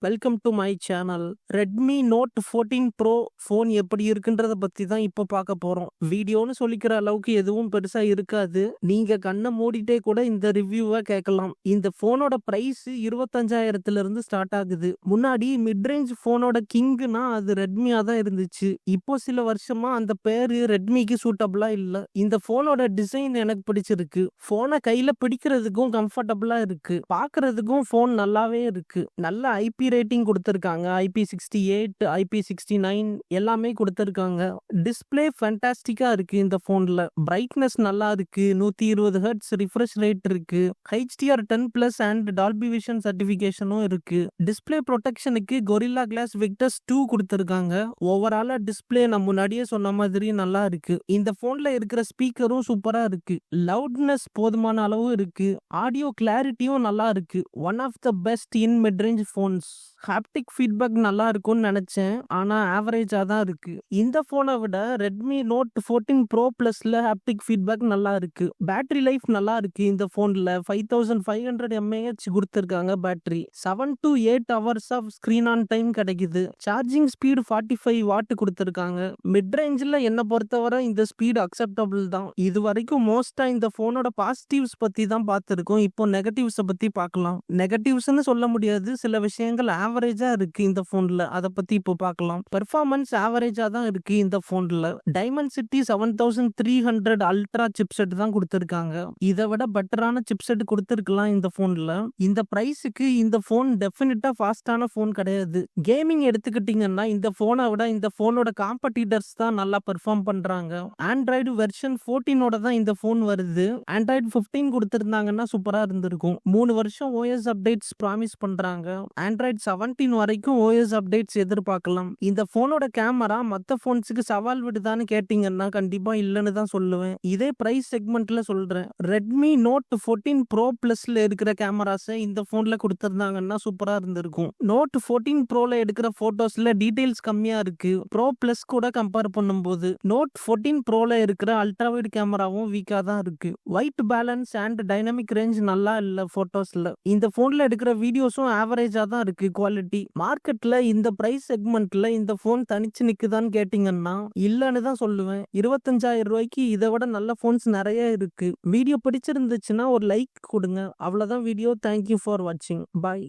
Welcome to my channel. Redmi note 14 Pro phone எப்படி இருக்குன்றத பத்தி தான் இப்போ பார்க்க போறோம். வீடியோன்னு சொல்லிக்கிற அளவுக்கு எதுவும் பெருசா இருக்காது. நீங்க கண்ணை மூடிட்டே கூட இந்த ரிவ்யூவை கேட்கலாம். இந்த ஃபோனோட பிரைஸ் 25,000 இருந்து ஸ்டார்ட் ஆகுது. முன்னாடி மிட் ரேஞ்ச் ஃபோனோட கிங்னா அது ரெட்மியா தான் இருந்துச்சு. இப்போ சில வருஷமா அந்த பேரு ரெட்மிக்கு சூட்டபிளா இல்ல. இந்த ஃபோனோட டிசைன் எனக்கு பிடிச்சிருக்கு. ஃபோனை கையில பிடிக்கிறதுக்கும் கம்ஃபர்டபுளா இருக்கு. பார்க்கறதுக்கும் ஃபோன் நல்லாவே இருக்கு. நல்ல ஐபி ரேட்டிங் கொடுத்துருக்காங்க. IP68, IP69 எல்லாமே கொடுத்துருக்காங்க. டிஸ்பிளே ஃபேண்டாஸ்டிக்கா இருக்கு. இந்த ஃபோன்ல பிரைட்னஸ் நல்லா இருக்கு. 120 ஹெர்ட்ஸ் ரிஃப்ரெஷ் ரேட் இருக்கு. HDR10+ அண்ட் டால்பி விஷன் சர்டிபிகேஷனும் இருக்கு. டிஸ்பிளே ப்ரொடெக்ஷனுக்கு கொரில்லா கிளாஸ் விக்டர்ஸ் 2 கொடுத்துருக்காங்க. ஓவராலா டிஸ்பிளே நான் முன்னாடியே சொன்ன மாதிரி நல்லா இருக்கு. இந்த ஃபோன்ல இருக்கிற ஸ்பீக்கரும் சூப்பரா இருக்கு. லவுட்னஸ் போதுமான அளவு இருக்கு. ஆடியோ கிளாரிட்டியும் நல்லா இருக்கு. One of the best in mid range phones. Haptic feedback நல்லா இருக்கும்னு நினைச்சேன். ஆனா ஆவரேஜா தான் இருக்கு. இந்த போனை விட ரெட்மி நோட் 14 ப்ரோ பிளஸ்ல ஹாப்டிக் ஃபீட்பேக் நல்லா இருக்கு. பேட்டரி லைஃப் நல்லா இருக்கு. இந்த போன்ல 5500 mAh கொடுத்திருக்காங்க. Battery 7 to 8 hours of screen on time கிடைக்குது. சார்ஜிங் ஸ்பீடு 45 வாட் கொடுத்திருக்காங்க. மிட் ரேஞ்சில் என்ன பொறுத்தவரை இந்த ஸ்பீடு அக்செப்டபிள் தான். இது வரைக்கும் மோஸ்டா இந்த போனோட பாசிட்டிவ்ஸ் பத்தி தான் பார்த்திருக்கோம். இப்போ நெகட்டிவ்ஸை பத்தி பார்க்கலாம். நெகட்டிவ்ஸ்னு சொல்ல முடியாது. சில விஷயங்கள் ஆவரேஜா இருக்கு இந்த போன்ல. அதை பத்தி இப்போ பார்க்கலாம். பெர்ஃபார்மன்ஸ் ஆவரேஜா தான் இருக்கு இந்த போன்ல. டைமென்சிட்டி 7300 அல்ட்ரா சிப்செட் தான் கொடுத்திருக்காங்க. இதை விட பெட்டரான சிப்செட் கொடுத்திருக்கலாம் இந்த போன்ல. இந்த பிரைஸுக்கு இந்த போன் டெஃபினட்டா ஃபாஸ்டான போன் கிடையாது. கேமிங் எடுத்துக்கிட்டீங்கன்னா இந்த போனை விட இந்த போனோட காம்படிட்டர்ஸ் தான் நல்லா பெர்ஃபார்ம் பண்றாங்க. ஆண்ட்ராய்டு வெர்ஷன் 14ஓட தான் இந்த போன் வருது. ஆண்ட்ராய்டு 15 கொடுத்திருந்தாங்கன்னா சூப்பரா இருந்திருக்கும். 3 வருஷம் OS அப்டேட்ஸ் ப்ராமிஸ் பண்றாங்க. ஆண்ட்ராய்டு 17 வரைக்கும் OS அப்டேட்ஸ் எதிர்பார்க்கலாம். இந்த போனோட கேமரா மற்ற போன்ஸுக்கு சவால் விடுதான்னு கேட்டீங்கன்னா கண்டிப்பா இல்லைன்னு தான் சொல்லுவேன். இதே பிரைஸ் செக்மெண்ட்ல சொல்றேன். ரெட்மி நோட் 14 ப்ரோ பிளஸ்ல இருக்கிற கேமராஸை இந்த போன்ல கொடுத்திருந்தாங்கன்னா சூப்பரா இருந்திருக்கும். நோட் 14 ப்ரோல எடுக்கிற போட்டோஸ்ல டீடைல்ஸ் கம்மியா இருக்கு. ப்ரோ பிளஸ் கூட கம்பேர் பண்ணும்போது நோட் 14 ப்ரோல இருக்கிற அல்ட்ராவைட் கேமராவும் வீக்கா தான் இருக்கு. White balance and dynamic range நல்லா இல்ல போட்டோஸ்ல. இந்த போன்ல எடுக்கிற வீடியோஸும் ஆவரேஜா தான் இருக்கு குவாலிட்டி. மார்க்கெட்ல இந்த பிரைஸ் செக்மெண்ட்ல இந்த போன் தனிச்சு நிக்குதான்னு கேட்டீங்கன்னா இல்லன்னு தான் சொல்லுவேன். 25,000 ரூபாய்க்கு இதை விட நல்ல போன்ஸ் நிறைய இருக்கு. வீடியோ பிடிச்சிருந்துச்சுன்னா ஒரு லைக் கொடுங்க. அவ்வளவுதான் வீடியோ. தேங்க்யூ ஃபார் வாட்சிங். பாய்.